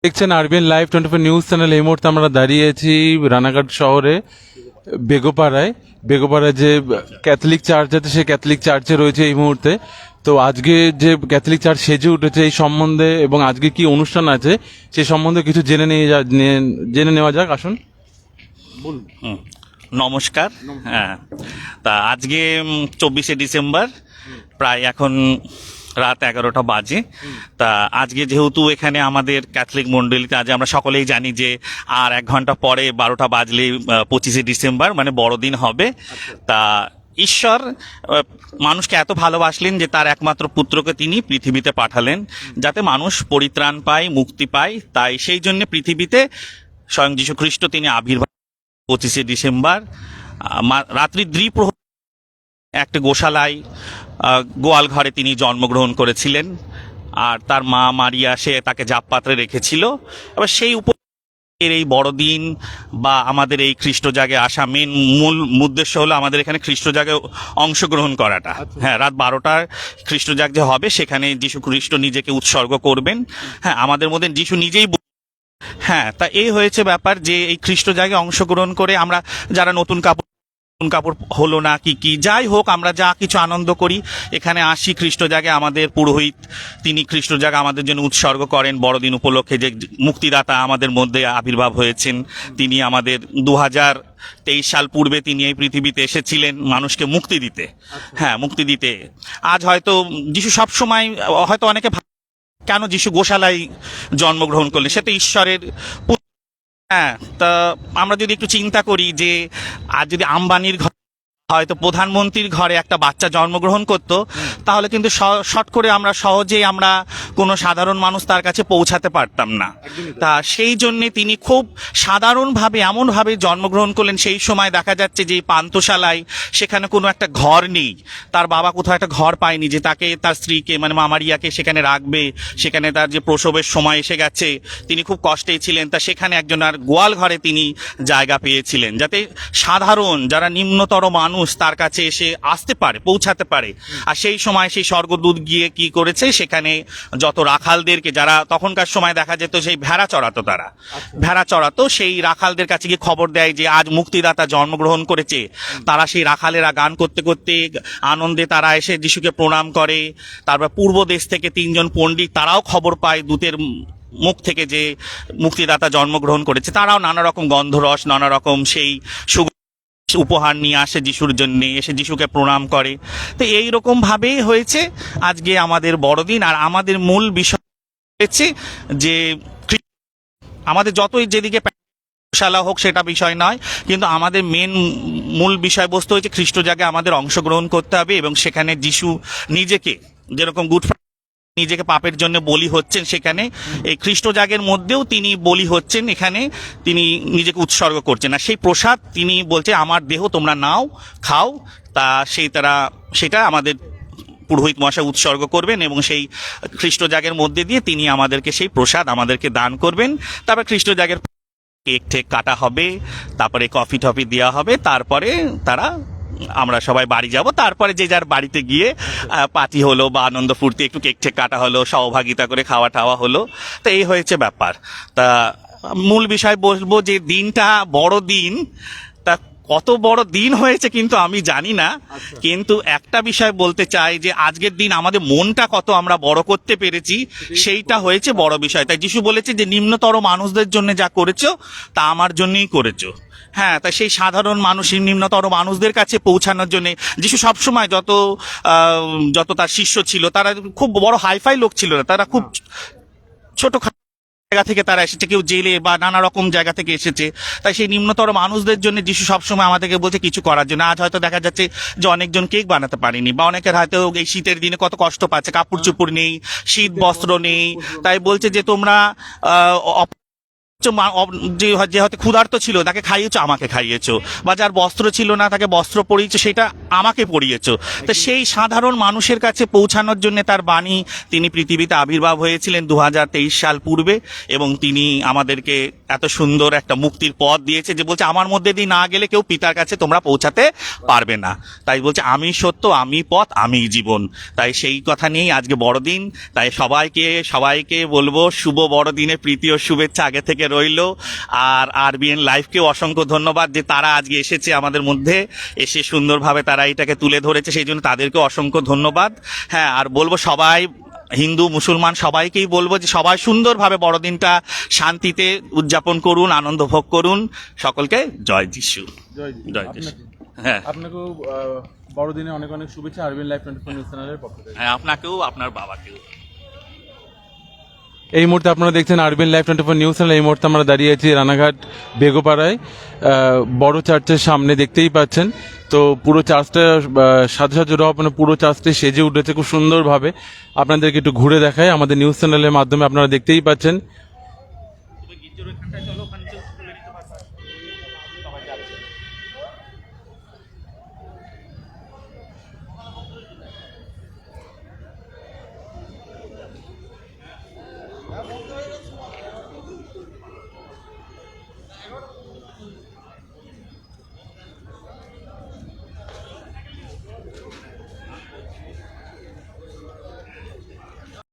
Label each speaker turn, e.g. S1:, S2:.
S1: দেখছেন RBN live 24 news channel. এই মুহূর্তে আমরা দাঁড়িয়ে আছি রানাঘাট শহরে বেগোপাড়ায় যে ক্যাথলিক চার্চ আছে সেই ক্যাথলিক চার্চে রয়েছে এই মুহূর্তে। তো আজকে যে ক্যাথলিক চার্চ সেজে উঠেছে এই সম্বন্ধে এবং আজকে কি অনুষ্ঠান আছে সেই সম্বন্ধে কিছু জেনে নেওয়া যাক। আসুন।
S2: নমস্কার। হ্যাঁ, তা আজকে 24শে ডিসেম্বর, প্রায় এখন রাত 11টা বাজে। তা আজকে যেহেতু এখানে আমাদের ক্যাথলিক মণ্ডলীতে আজ আমরা সকলেই জানি যে আর 1 ঘন্টা পরে 12টা বাজলেই 25শে ডিসেম্বর মানে বড়দিন হবে। তা ঈশ্বর মানুষকে এত ভালোবাসলেন যে তার একমাত্র পুত্রকে তিনি পৃথিবীতে পাঠালেন যাতে মানুষ পরিত্রাণ পায়, মুক্তি পায়। তাই সেই জন্য পৃথিবীতে স্বয়ং যীশু খ্রিস্ট তিনি আবির্ভাব 25শে ডিসেম্বর রাত্রি দ্বিপ্রহর একটা গোশালায় গোয়াল ঘরে তিনি জন্মগ্রহণ করেছিলেন। আর তার মা মারিয়া সে তাকে জাপপাত্রে রেখেছিল। এবার সেই এই বড়দিন বা আমাদের এই খ্রিস্ট জাগে আসা মূল উদ্দেশ্য হলো আমাদের এখানে খ্রিস্ট জাগে অংশগ্রহণ করাটা। হ্যাঁ, রাত 12টায় খ্রিস্ট জাগ যে হবে সেখানে যীশু খ্রিস্ট নিজেকে উৎসর্গ করবেন। হ্যাঁ, আমাদের মধ্যে যীশু নিজেই। হ্যাঁ, তা এই হয়েছে ব্যাপার যে এই খ্রিস্ট জাগে অংশগ্রহণ করে আমরা যারা নতুন কাপড় হলো না কি যাই হোক, আমরা যা কিছু আনন্দ করি এখানে আসি খ্রিস্ট জাগে। আমাদের পুরোহিত তিনি খ্রিস্ট জাগ আমাদের জন্য উৎসর্গ করেন বড়দিন উপলক্ষে যে মুক্তিদাতা আমাদের মধ্যে আবির্ভাব হয়েছেন। তিনি আমাদের 2023 সাল পূর্বে তিনি এই পৃথিবীতে এসেছিলেন মানুষকে মুক্তি দিতে। হ্যাঁ, মুক্তি দিতে। আজ হয়তো যিশু সবসময় হয়তো অনেকে কেন যিশু গোশালায় জন্মগ্রহণ করলেন, সে তো ঈশ্বরের। হ্যাঁ, তা আমরা যদি একটু চিন্তা করি যে আজ যদি আম্বানির ঘরে হয়তো প্রধানমন্ত্রীর ঘরে একটা বাচ্চা জন্মগ্রহণ করতো তাহলে কিন্তু শর্ট করে আমরা সহজেই আমরা কোনো সাধারণ মানুষ তার কাছে পৌঁছাতে পারতাম না। তা সেই জন্যে তিনি খুব সাধারণভাবে এমনভাবে জন্মগ্রহণ করলেন। সেই সময় দেখা যাচ্ছে যে পান্থশালায় সেখানে কোনো একটা ঘর নেই, তার বাবা কোথাও একটা ঘর পায়নি যে তাকে তার স্ত্রীকে মানে মামারিয়াকে সেখানে রাখবে। সেখানে তার যে প্রসবের সময় এসে গেছে, তিনি খুব কষ্টেই ছিলেন। তা সেখানে একজন আর গোয়াল ঘরে তিনি জায়গা পেয়েছিলেন যাতে সাধারণ যারা নিম্নতর মানুষ তার কাছে এসে আসতে পারে, পৌঁছাতে পারে। আর সেই সময় সেই স্বর্গদূত গিয়ে কি করেছে, সেখানে যত রাখালদেরকে, যারা তখনকার সময় দেখা যেত সেই ভেড়া চড়াতো, তারা ভেড়া চড়াতো, সেই রাখালদের কাছে গিয়ে খবর দেয় যে আজ মুক্তিদাতা জন্মগ্রহণ করেছে। তারা সেই রাখালেরা গান করতে করতে আনন্দে তারা এসে যিশুকে প্রণাম করে। তারপর পূর্ব দেশ থেকে 3জন পণ্ডিত তারাও খবর পায় দূতের মুখ থেকে যে মুক্তিদাতা জন্মগ্রহণ করেছে। তারাও নানা রকম গন্ধরস, নানা রকম সেই উপহার নিয়ে আসে যিশুর জন্য, এসে যিশুকে প্রণাম করে। তো এইরকম ভাবেই হয়েছে আজকে আমাদের বড়দিন। আর আমাদের মূল বিষয় হয়েছে যে আমাদের যতই যেদিকে শালা হোক সেটা বিষয় নয়, কিন্তু আমাদের মূল বিষয়বস্তু হচ্ছে খ্রিস্ট জাগে আমাদের অংশগ্রহণ করতে হবে। এবং সেখানে যিশু নিজেকে যেরকম নিজেকে পাপের জন্য বলি হচ্ছেন, সেখানে এই খ্রিস্ট জাগের মধ্যেও তিনি বলি হচ্ছেন। এখানে তিনি নিজেকে উৎসর্গ করছেন। আর সেই প্রসাদ তিনি বলছে আমার দেহ তোমরা নাও, খাও। তা সেটা আমাদের পুরোহিত মশাই উৎসর্গ করবেন এবং সেই খ্রিস্ট জাগের মধ্যে দিয়ে তিনি আমাদেরকে সেই প্রসাদ আমাদেরকে দান করবেন। তারপর খ্রিস্ট জাগের কেক ঠেক কাটা হবে, তারপরে কফি টফি দেওয়া হবে, তারপরে আমরা সবাই বাড়ি যাব। তারপরে যে যার বাড়িতে গিয়ে পার্টি হলো বা আনন্দ ফুর্তি, একটু কেক ঠেক কাটা হলো, সহভাগিতা করে খাওয়া টাওয়া হলো। তো এই হয়েছে ব্যাপার। তা মূল বিষয় বলবো যে দিনটা বড় দিন। তা কত বড় দিন হয়েছে কিন্তু আমি জানি না, কিন্তু একটা বিষয় বলতে চাই যে আজকের দিন আমাদের মনটা কত আমরা বড় করতে পেরেছি সেইটা হয়েছে বড় বিষয়। তাই যিশু বলেছে যে নিম্নতর মানুষদের জন্য যা করেছো তা আমার জন্যই করেছো। হ্যাঁ, তাই সেই সাধারণ মানুষ, নিম্নতর মানুষদের কাছে পৌঁছানোর জন্য যিশু সবসময় যত তার শিষ্য ছিল তারা খুব বড় হাইফাই লোক ছিল না, তারা খুব ছোট জায়গা থেকে তারা এসেছে, কেউ জেলে বা নানা রকম জায়গা থেকে এসেছে। তাই সেই নিম্নতর মানুষদের জন্য যিশু সবসময় আমাদেরকে বলছে কিছু করার জন্য। আজ হয়তো দেখা যাচ্ছে যে অনেকজন কেক বানাতে পারেনি, বা অনেকের হয়তো এই শীতের দিনে কত কষ্ট পাচ্ছে, কাপড় চোপড় নেই, শীত বস্ত্র নেই। তাই বলছে যে তোমরা যে যে হয়তো ক্ষুধার্ত ছিল তাকে খাইয়েছো, আমাকে খাইয়েছো, বা যার বস্ত্র ছিল না তাকে বস্ত্র পরিয়েছো, সেটা আমাকে পরিয়েছো। তো সেই সাধারণ মানুষের কাছে পৌঁছানোর জন্য তার বাণী, তিনি পৃথিবীতে আবির্ভাব হয়েছিলেন 2023 সাল পূর্বে, এবং তিনি আমাদেরকে এত সুন্দর একটা মুক্তির পথ দিয়েছে, যে বলছে আমার মধ্যে দিয়ে না গেলে কেউ পিতার কাছে তোমরা পৌঁছাতে পারবে না। তাই বলছে আমি সত্য, আমি পথ, আমি জীবন। তাই সেই কথা নিয়েই আজকে বড়দিন। তাই সবাইকে বলবো শুভ বড়দিনে প্রীতি ও শুভেচ্ছা আগে থেকে রইলো। আর আরবিএন লাইভকেও অসংখ্য ধন্যবাদ যে তারা আজকে এসেছে আমাদের মধ্যে, এসে সুন্দরভাবে তারা এটাকে তুলে ধরেছে, সেই জন্য তাদেরকে অসংখ্য ধন্যবাদ। হ্যাঁ, আর বলবো সবাই, হিন্দু মুসলমান সবাইকেই বলবো যে সবাই সুন্দরভাবে বড়দিনটা শান্তিতে উদযাপন করুন, আনন্দ ভোগ করুন। সকলকে জয় যিশু। জয় যিশু। হ্যাঁ,
S1: আপনাকেও বড়দিনে অনেক অনেক শুভেচ্ছা আরবিএন লাইভ 24 নিউজ চ্যানেলের পক্ষ থেকে।
S2: হ্যাঁ, আপনাকেও, আপনার বাবাকেও।
S1: এই মুহূর্তে আপনারা দেখছেন আরবিএন লাইভ 24 নিউজ চ্যানেল। এই মুহূর্তে আমরা দাঁড়িয়ে আছি রানাঘাট বেগোপাড়ায়, বড় চার্চের সামনে, দেখতেই পাচ্ছেন। তো পুরো চার্চটা সাথে সাথে জোড়া মানে পুরো চার্চটি সেজে উঠেছে খুব সুন্দরভাবে। আপনাদেরকে একটু ঘুরে দেখায় আমাদের নিউজ চ্যানেলের মাধ্যমে, আপনারা দেখতেই পাচ্ছেন।